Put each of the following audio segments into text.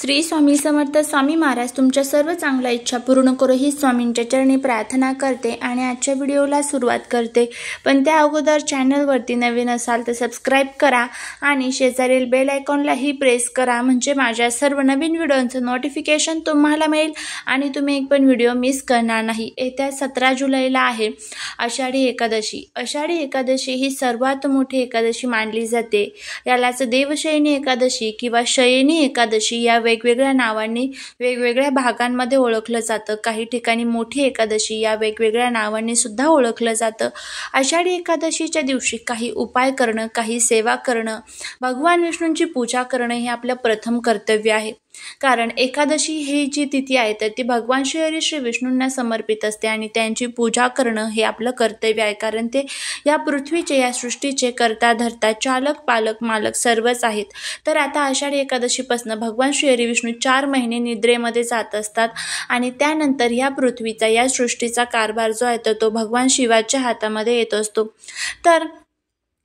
श्री स्वामी समर्थ. स्वामी महाराज तुमच्या सर्व चांगल्या इच्छा पूर्ण करो ही स्वामींच्या चरणी प्रार्थना करते आणि आजच्या व्हिडिओला सुरुवात करते. पण त्या अगोदर चॅनलवरती नवीन असाल तर सबस्क्राईब करा आणि शेजारील बेल आयकॉनलाही प्रेस करा, म्हणजे माझ्या सर्व नवीन व्हिडिओंचं नोटिफिकेशन तुम्हाला मिळेल आणि तुम्ही एक पण व्हिडिओ मिस करणार नाही. येत्या 17 जुलैला आहे आषाढी एकादशी. आषाढी एकादशी ही सर्वात मोठी एकादशी मानली जाते. यालाच देवशयनी एकादशी किंवा शयनी एकादशी या वेगवेगळ्या नावांनी वेगवेगळ्या भागांमध्ये ओळखलं जातं. काही ठिकाणी मोठी एकादशी या वेगवेगळ्या नावांनी सुद्धा ओळखलं जातं. आषाढी एकादशीच्या दिवशी काही उपाय करणं, काही सेवा करणं, भगवान विष्णूंची पूजा करणं हे आपलं प्रथम कर्तव्य आहे. कारण एकादशी ही जी तिथी आहे तर ती भगवान श्री विष्णूंना समर्पित असते आणि त्यांची पूजा करणं हे आपलं कर्तव्य आहे. कारण ते या पृथ्वीचे, या सृष्टीचे करता धरता चालक, पालक, मालक सर्वच आहेत. तर आता आषाढी एकादशीपासून भगवान श्री विष्णू 4 महिने निद्रेमध्ये जात असतात आणि त्यानंतर या पृथ्वीचा, या सृष्टीचा कारभार जो आहे तर तो भगवान शिवाच्या हातामध्ये येत असतो. तर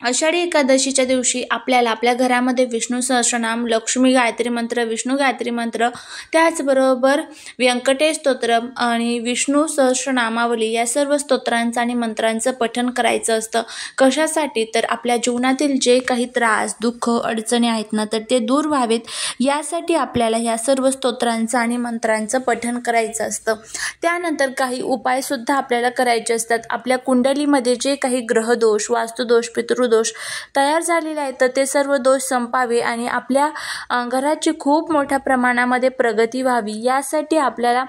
आषाढी एकादशीच्या दिवशी आपल्याला आपल्या घरामध्ये विष्णू सहस्रनाम, लक्ष्मी गायत्री मंत्र, विष्णू गायत्री मंत्र, त्याचबरोबर व्यंकटेश स्तोत्र आणि विष्णू सहस्रनामावली या सर्व स्तोत्रांचं आणि मंत्रांचं पठण करायचं असतं. कशासाठी? तर आपल्या जीवनातील जे काही त्रास, दुःख, अडचणी आहेत ना तर ते दूर व्हावेत यासाठी आपल्याला या सर्व स्तोत्रांचं आणि मंत्रांचं पठण करायचं असतं. त्यानंतर काही उपायसुद्धा आपल्याला करायचे असतात. आपल्या कुंडलीमध्ये जे काही ग्रहदोष, वास्तुदोष, पितृदोष तयार झालेले आहेत तर ते सर्व दोष संपावे आणि आपल्या घराची खूप मोठ्या प्रमाणामध्ये प्रगती व्हावी यासाठी आपल्याला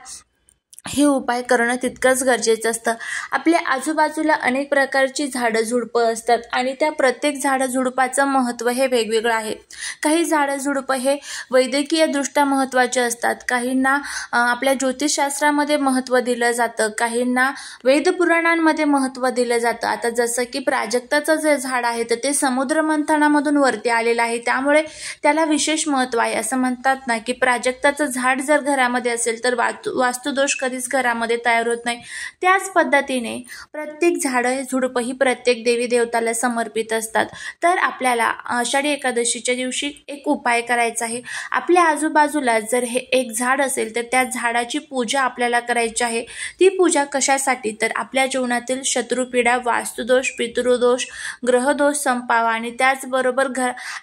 हे उपाय करणं तितकंच गरजेचं असतं. आपल्या आजूबाजूला अनेक प्रकारची झाडं झुडपं असतात आणि त्या प्रत्येक झाडं झुडपाचं महत्त्व हे वेगवेगळं आहे. काही झाडं झुडपं हे वैद्यकीय दृष्ट्या महत्त्वाचे असतात, काहींना आपल्या ज्योतिषशास्त्रामध्ये महत्त्व दिलं जातं, काहींना वेदपुराणांमध्ये महत्त्व दिलं जातं. आता जसं की प्राजक्ताचं जे झाड आहे तर ते समुद्र मंथनामधून वरती आलेलं आहे, त्यामुळे त्याला विशेष महत्त्व आहे. असं म्हणतात ना की प्राजक्ताचं झाड जर घरामध्ये असेल तर वास्तुदोष कधी घरामध्ये तयार होत नाही. त्याच पद्धतीने प्रत्येक झाडं, झुडपं ही प्रत्येक देवी देवताला समर्पित असतात. तर आपल्याला आषाढी एकादशीच्या दिवशी एक उपाय करायचा आहे. आपल्या आजूबाजूला जर हे एक झाड असेल तर त्या झाडाची पूजा आपल्याला करायची आहे. ती पूजा कशासाठी? तर आपल्या जीवनातील शत्रुपीडा, वास्तुदोष, पितृदोष, ग्रहदोष संपावा आणि त्याचबरोबर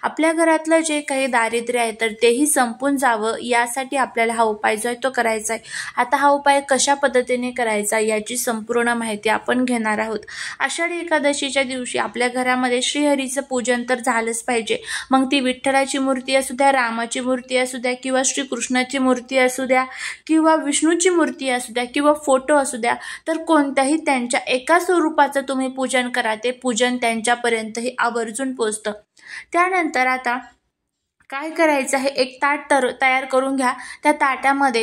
आपल्या घरातलं जे काही दारिद्र्य आहे तर तेही संपून जावं यासाठी आपल्याला हा उपाय जो आहे तो करायचा आहे. आता हा उपाय कशा पद्धतीने करायचा याची संपूर्ण माहिती आपण घेणार आहोत. आषाढी एकादशीच्या दिवशी आपल्या घरामध्ये श्रीहरीचं पूजन तर झालंच पाहिजे. मग ती विठ्ठलाची मूर्ती असू द्या, रामाची मूर्ती असू द्या किंवा श्रीकृष्णाची मूर्ती असू द्या किंवा विष्णूची मूर्ती असू द्या किंवा फोटो असू द्या, तर कोणत्याही त्यांच्या एका स्वरूपाचं तुम्ही पूजन करा. ते पूजन त्यांच्यापर्यंतही आवर्जून पोचतं. त्यानंतर आता काय करायचं आहे, एक ताट तयार करून घ्या. त्या ताटामध्ये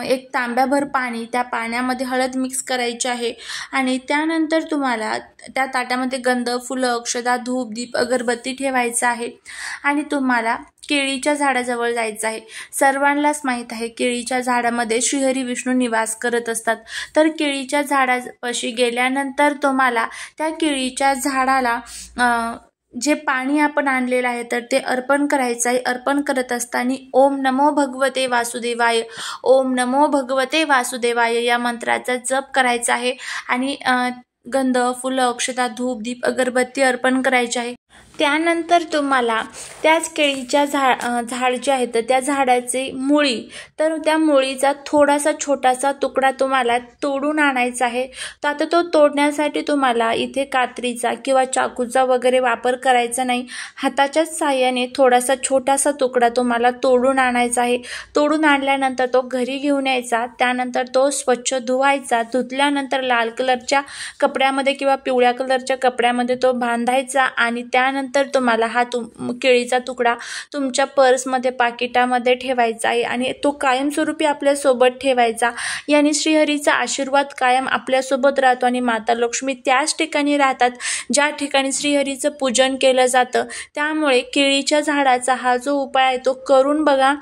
एक तांब्याभर पाणी, त्या पाण्यामध्ये हळद मिक्स करायची आहे आणि त्यानंतर तुम्हाला त्या ताटामध्ये गंध, फुलं, अक्षता, धूप, दीप, अगरबत्ती ठेवायचं आहे आणि तुम्हाला केळीच्या झाडाजवळ जायचं आहे. सर्वांनाच माहीत आहे केळीच्या झाडामध्ये श्रीहरी विष्णू निवास करत असतात. तर केळीच्या झाडापाशी गेल्यानंतर तुम्हाला त्या केळीच्या झाडाला जे पाणी आपण आणलेलं आहे तर ते अर्पण करायचं आहे. अर्पण करत असताना ओम नमो भगवते वासुदेवाय, ओम नमो भगवते वासुदेवाय या मंत्राचा जप करायचा आहे आणि गंध, फुलं, अक्षता, धूप, दीप, अगरबत्ती अर्पण करायची आहे. त्यानंतर तुम्हाला त्याच केळीच्या झाड जे आहे तर त्या झाडाची मुळी, तर त्या मुळीचा थोडासा छोटासा तुकडा तुम्हाला तोडून आणायचा आहे. तर आता तो तोडण्यासाठी तुम्हाला इथे कात्रीचा किंवा चाकूचा वगैरे वापर करायचा नाही. हाताच्याच साहाय्याने थोडासा छोटासा तुकडा तुम्हाला तोडून आणायचा आहे. तोडून आणल्यानंतर तो घरी घेऊन यायचा. त्यानंतर तो स्वच्छ धुवायचा. धुतल्यानंतर लाल कलरच्या कपड्यामध्ये किंवा पिवळ्या कलरच्या कपड्यामध्ये तो बांधायचा आणि त्यानंतर तुम्हाला हा केळीचा तुकडा तुमच्या पर्समध्ये, पाकिटामध्ये ठेवायचा आहे आणि तो कायमस्वरूपी आपल्यासोबत ठेवायचा. याने श्रीहरीचा आशीर्वाद कायम आपल्यासोबत राहतो आणि माता लक्ष्मी त्याच ठिकाणी राहतात ज्या ठिकाणी श्रीहरीचं पूजन केलं जातं. त्यामुळे केळीच्या झाडाचा हा जो उपाय आहे तो करून बघा.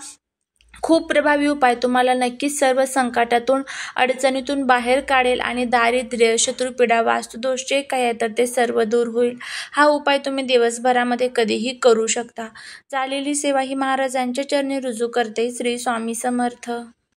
खूप प्रभावी उपाय तुम्हाला नक्कीच सर्व संकटातून, अडचणीतून बाहेर काढेल आणि दारिद्र्य, शत्रुपीडा, वास्तुदोष जे काही आहे तर ते सर्व दूर होईल. हा उपाय तुम्ही दिवसभरामध्ये कधीही करू शकता. झालेली सेवा ही महाराजांच्या चरणी रुजू करते. श्री स्वामी समर्थ.